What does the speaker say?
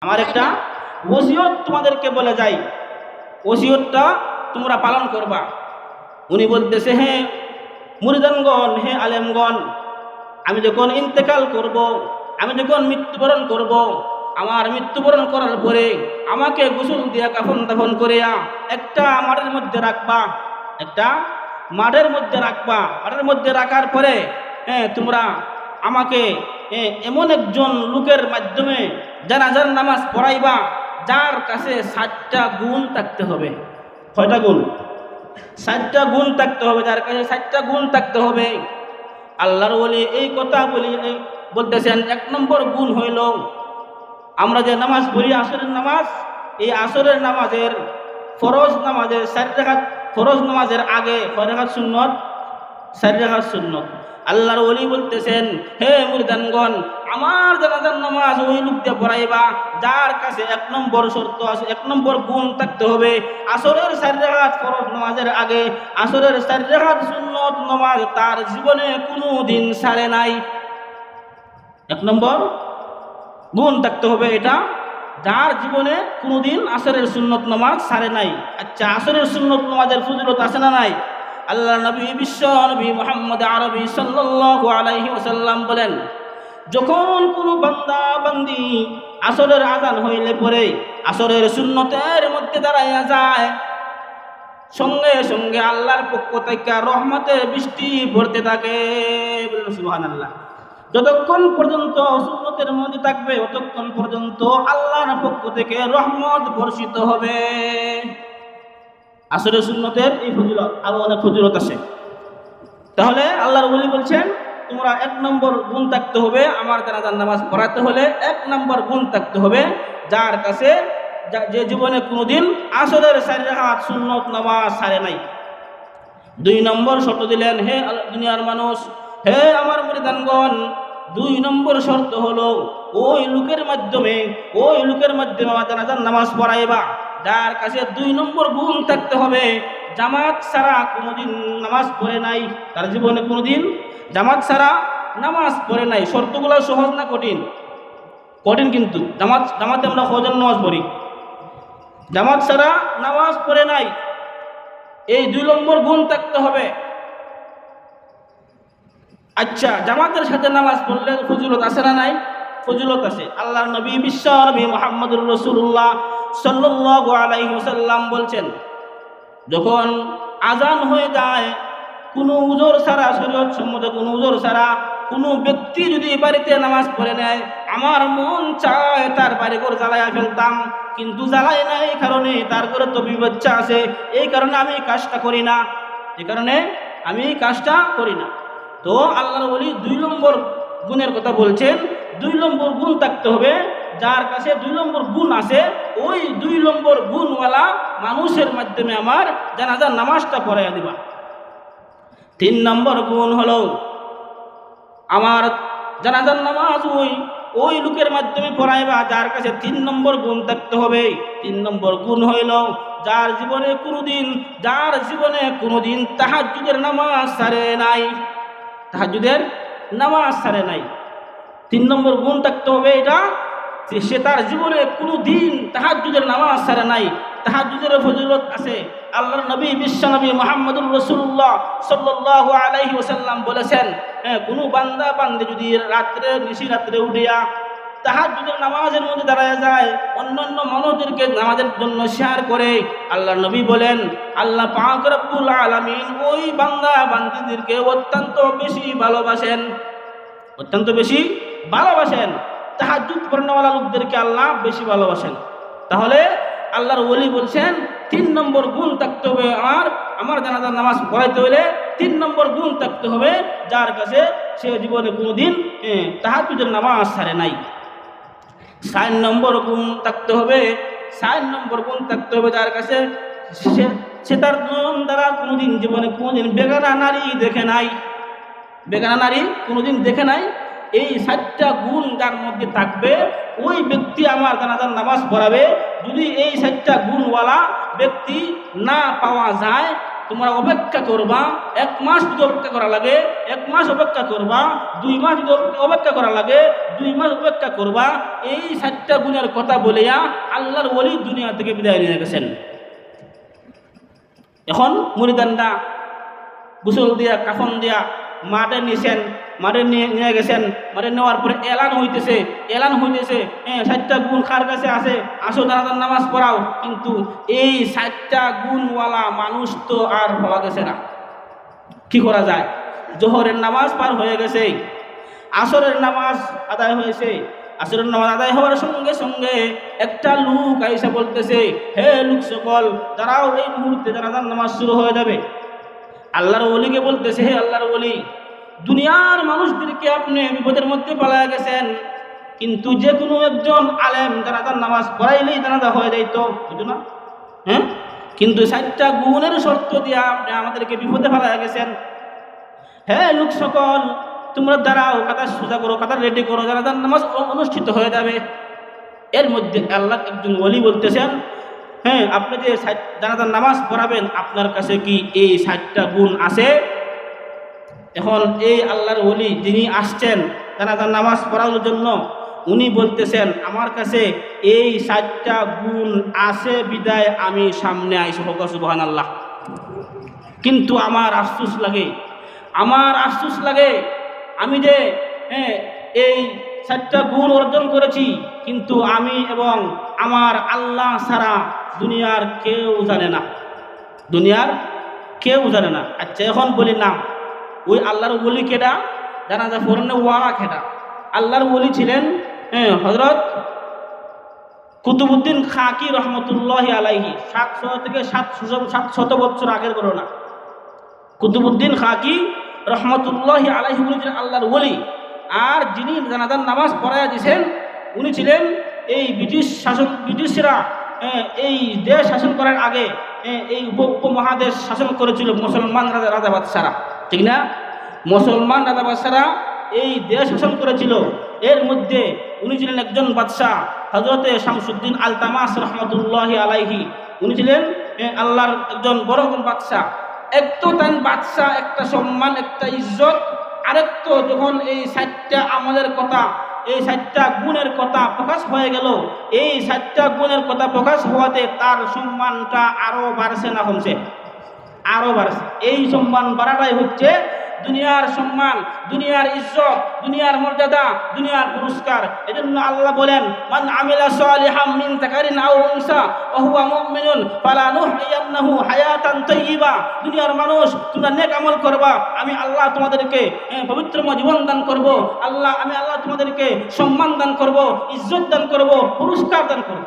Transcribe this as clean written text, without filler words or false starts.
আমার একটা ওসিয়ত তোমাদেরকে বলে যাই, ওসিয়তটা তোমরা পালন করবা। উনি বলতেছে, হে মুরিদানগণ, হে আলেমগণ, আমি যখন ইন্তেকাল করব, আমি যখন মৃত্যুবরণ করব, আমার মৃত্যুবরণ করার পরে আমাকে গোসল দিয়া কাফন দাফন করিয়া একটা মাঠের মধ্যে রাখবা, একটা মাঠের মধ্যে রাখবা। মাঠের মধ্যে রাখার পরে তোমরা আমাকে এমন একজন লোকের মাধ্যমে জানাজার নামাজ পড়াইবা যার কাছে 60টা গুণ থাকতে হবে। কয়টা গুণ? 60টা গুণ থাকতে হবে, যার কাছে 60টা গুণ থাকতে হবে। আল্লাহর ওলি এই কথা বলতেছেন, 1 নম্বর গুণ হইল, আমরা যে নামাজ পড়ি আসরের নামাজ, এই আসরের নামাজের ফরজ নামাজের 4 রাকাত, ফরজ নামাজের আগে 6 রাকাত সুন্নত, 4 রাকাত সুন্নত। আল্লাহর ওলি বলতেছেন, হে মুরিদানগণ, আমার জানাজার নামাজ ওই লোক দিয়ে পড়াইবা যার কাছে 1 নম্বর শর্ত আছে, 1 নম্বর গুণ থাকতে হবে। আসরের 4 রাকাত ফরজ নামাজের আগে আসরের 4 রাকাত সুন্নত নামাজ তার জীবনে কোনো দিন ছাড়ে নাই। 1 নম্বর গুণ থাকতে হবে এটা, যার জীবনে কোনোদিন আসরের সুন্নত নামাজ ছাড়ে নাই। আচ্ছা, আসরের সুন্নত নামাজের ফজিলত আছে না নাই? আল্লাহ নবী, বিশ্ব নবী মুহাম্মদ আরবি সাল্লাল্লাহু আলাইহি ওয়াসাল্লাম বলেন, যখন কোনো বান্দা বান্দি আসরের আযান হইলে পরে আসরের সুন্নতের মধ্যে দাঁড়াইয়া যায়, সঙ্গে সঙ্গে আল্লাহর পক্ষ থেকে রহমতের বৃষ্টি পড়তে থাকে। বলুন সুবহানাল্লাহ। যতক্ষণ পর্যন্ত সুন্নতের মধ্যে থাকবে ততক্ষণ পর্যন্ত আল্লাহর পক্ষ থেকে রহমত বর্ষিত হবে। আসরের সুন্নতের এই ফজিলত, আরো অনেক ফজিলত আছে। তাহলে আল্লাহর ওলি বলছেন, তোমরা 1 নম্বর গুণ থাকতে হবে, আমার জানাজার নামাজ পড়াতে হলে 1 নম্বর গুণ থাকতে হবে, যার কাছে যে জীবনে কোনোদিন আসরের 4 রাকাত সুন্নত নামাজ ছাড়ে নাই। 2 নম্বর শর্ত দিলেন, হে দুনিয়ার মানুষ, হে আমার মুরিদানগণ, 2 নম্বর শর্ত হলো, ওই লোকের মাধ্যমে আমার জানাজার নামাজ পড়াইবা যার কাছে 2 নম্বর গুণ থাকতে হবে, জামাত ছাড়া কোনোদিন নামাজ পড়ে নাই, তার জীবনে কোনোদিন জামাত ছাড়া নামাজ পড়ে নাই। শর্তগুলো সহজ না কঠিন? কঠিন, কিন্তু জামাতে আমরা ফজর নামাজ পড়ি, জামাত ছাড়া নামাজ পড়ে নাই, এই 2 নম্বর গুণ থাকতে হবে। আচ্ছা, জামাতের সাথে নামাজ পড়লে ফজিলত আছে না নাই? ফজিলত আছে। আল্লাহর নবী, বিশ্ব নবী মুহাম্মদুর রাসূলুল্লাহ সাল্লাল্লাহু আলাইহি ওয়াসাল্লাম বলছেন, যখন আজান হয়ে যায়, কোনো উজর ছাড়া, শরীয়ত সম্মত কোনো উজর ছাড়া কোনো ব্যক্তি যদি বাড়িতে নামাজ পড়ে নেয়, আমার মন চায় তার বাড়িঘর জ্বালাইয়া ফেলতাম, কিন্তু জ্বালাই না, এই কারণে তার ঘরে তো বিপচ্ছা আছে, এই কারণে আমি কাজটা করি না, এই কারণে আমি কাজটা করি না। তো আল্লাহর ওলি 2 নম্বর গুণের কথা বলছেন, 2 নম্বর গুণ থাকতে হবে, যার কাছে 2 নম্বর গুণ আছে, ওই 2 নম্বর গুণওয়ালা মানুষের মাধ্যমে আমার জানাজার নামাজটা পড়াইয়া দিবা। 3 নম্বর গুণ হলো, আমার জানাজার নামাজ ওই লোকের মাধ্যমে পড়াইবা যার কাছে 3 নম্বর গুণ থাকতে হবে। 3 নম্বর গুণ হইল, যার জীবনে কোনোদিন তাহাজ্জুদের নামাজ ছাড়ে নাই, তাহাজ্জুদের নামাজ ছাড়ে নাই। 3 নম্বর গুণ থাকতে হবে এটা, সে তার জীবনে কোনোদিন তাহাজ্জুদের নামাজ ছাড়ে নাই। তাহাজ্জুদের ফজিলত আছে। আল্লাহর নবী, বিশ্ব নবী মুহাম্মদুর রাসূলুল্লাহ সাল্লাল্লাহু আলাইহি ওয়াসাল্লাম বলেছেন, কোনো বান্দা বান্দি যদি নিশি রাত্রে উঠিয়া তাহাজ্জুদের নামাজের মধ্যে দাঁড়ায় যায়, অন্যান্য মানুষদেরকে নামাজের জন্য শেয়ার করে, আল্লাহর নবী বলেন, আল্লাহ পাক রব্বুল আলামিন ওই বান্দা বান্দিদেরকে অত্যন্ত বেশি ভালোবাসেন, অত্যন্ত বেশি ভালোবাসেন। তাহাজ্জুদ পড়নেওয়ালা লোকদেরকে আল্লাহ বেশি ভালোবাসেন। তাহলে আল্লাহর ওলি বলছেন, 3 নম্বর গুণ থাকতে হবে, আমার জানাজার নামাজ পড়াইতে হলে 3 নম্বর গুণ থাকতে হবে, যার কাছে সে জীবনে কোনোদিন তাহাজ্জুদের নামাজ ছাড়ে নাই। 4 নম্বর গুণ থাকতে হবে, 4 নম্বর গুণ থাকতে হবে, যার কাছে সে তার দ্বারা কোনোদিন জীবনে কোনোদিন বেগানা নারী দেখে নাই, বেগানা নারী কোনোদিন দেখে নাই। এই 4টা গুণ যার মধ্যে থাকবে, ওই ব্যক্তি আমার জানাজার নামাজ পড়াবে। যদি এই 4টা গুণওয়ালা ব্যক্তি না পাওয়া যায়, তোমরা অপেক্ষা করবা, 1 মাস যদি অপেক্ষা করা লাগে 1 মাস অপেক্ষা করবা, 2 মাস যদি অপেক্ষা করা লাগে 2 মাস অপেক্ষা করবা। এই 7টা গুণের কথা বলিয়া আল্লাহর ওলি দুনিয়া থেকে বিদায় নিয়ে গেছেন। এখন মুরিদানরা গোসল দিয়া কাফন দিয়া মাঠে নিয়েছেন, মাঠে নিয়ে গেছেন। মাঠে নেওয়ার পরে এলান হইতেছে 7টা গুণ কার কাছে আছে, আসো জানাজার নামাজ পড়াও। কিন্তু এই 7টা গুণওয়ালা মানুষ তো আর পাওয়া গেছে না। কি করা যায়? জোহরের নামাজ পার হয়ে গেছে, আসরের নামাজ আদায় হয়েছে। আসরের নামাজ আদায় হওয়ার সঙ্গে সঙ্গে একটা লোক আইসা বলতেছে, হে লোক সকল দাঁড়াও, এই মুহূর্তে জানাজার নামাজ শুরু হয়ে যাবে। আল্লাহর ওলিকে বলতেছে, হে আল্লাহর ওলি, দুনিয়ার মানুষদেরকে আপনি বিপদের মধ্যে পালায়া গেছেন, কিন্তু যে কোনো একজন আলেম জানাজার নামাজ পড়াইলেই জানাজা হয়ে যাইতো, বুঝো না? হ্যাঁ, কিন্তু 7টা গুণের শর্ত দিয়া আপনি আমাদেরকে বিপদে ফেলায়া গেছেন। হ্যাঁ লোক সকল তোমরা দাঁড়াও, কাতার সোজা করো, কাতার রেডি করো, জানাজার নামাজ অনুষ্ঠিত হয়ে যাবে। এর মধ্যে আল্লাহ একজন ওলি বলতেছেন, হ্যাঁ আপনি যে জানাজার নামাজ পড়াবেন, আপনার কাছে কি এই 7টা গুণ আছে? এখন এই আল্লাহর ওলি যিনি আসছেন জানাজার নামাজ পড়ানোর জন্য, উনি বলতেছেন আমার কাছে এই 7টা গুণ আছে বিদায় আমি সামনে আইসি, হোক সুবহানাল্লাহ। কিন্তু আমার আফসোস লাগে, আমি যে এই 7টা গুণ অর্জন করেছি, কিন্তু আমি এবং আমার আল্লাহ ছাড়া দুনিয়ার কেউ জানে না। আচ্ছা এখন বলি নাম, ওই আল্লাহর ওলি কেডা? জানাজা পড়ানো ওয়ারা কেডা? আল্লাহর ওলি ছিলেন হযরত কুতুবউদ্দিন খাকি রহমতুল্লাহি আলাইহি। 700 থেকে 700 বছর আগের ঘটনা। কুতুবউদ্দিন খাকি রহমতুল্লাহি আলাইহি উনি ছিলেন আল্লাহর ওলি। আর যিনি জানাজার নামাজ পড়াইয়া দিয়েছেন উনি ছিলেন এই ব্রিটিশরা এই দেশ শাসন করার আগে এই উপমহাদেশ শাসন করেছিল মুসলমান রাজা বাদশারা, ঠিক না? মুসলমান রাজা বাদশারা এই দেশ শাসন করেছিল। এর মধ্যে উনি ছিলেন একজন বাদশাহ হযরতে শামসুদ্দিন আলতামাস রহমতুল্লাহি আলাইহি। উনি ছিলেন আল্লাহর একজন বড় বাদশাহ। এক তো তান বাদশাহ, একটা সম্মান, একটা ইজ্জত, আরেকটো যখন এই 7টা আমলের কথা, এই 7টা গুণের কথা প্রকাশ হয়ে গেল, এই 7টা গুণের কথা প্রকাশ হওয়াতে তার সম্মানটা আরো বাড়ছে না কমছে? আরো বাড়ছে। এই সম্মান বাড়াটাই হচ্ছে দুনিয়ার সম্মান, দুনিয়ার ইজ্জত, দুনিয়ার মর্যাদা, দুনিয়ার পুরস্কার। এজন্য আল্লাহ বলেন, মান আমিলা সালিহাম মিন যাকারিন আও উনসা ওয়া হুয়া মুমিনুন ফালানুহইয়ান্নাহু হায়াতান তাইয়্যিবা। দুনিয়ার মানুষ তোমরা নেক আমল করবা, আমি আল্লাহ তোমাদেরকে পবিত্রময় জীবন দান করব। আমি আল্লাহ তোমাদেরকে সম্মান দান করব, ইজ্জত দান করব, পুরস্কার দান করব।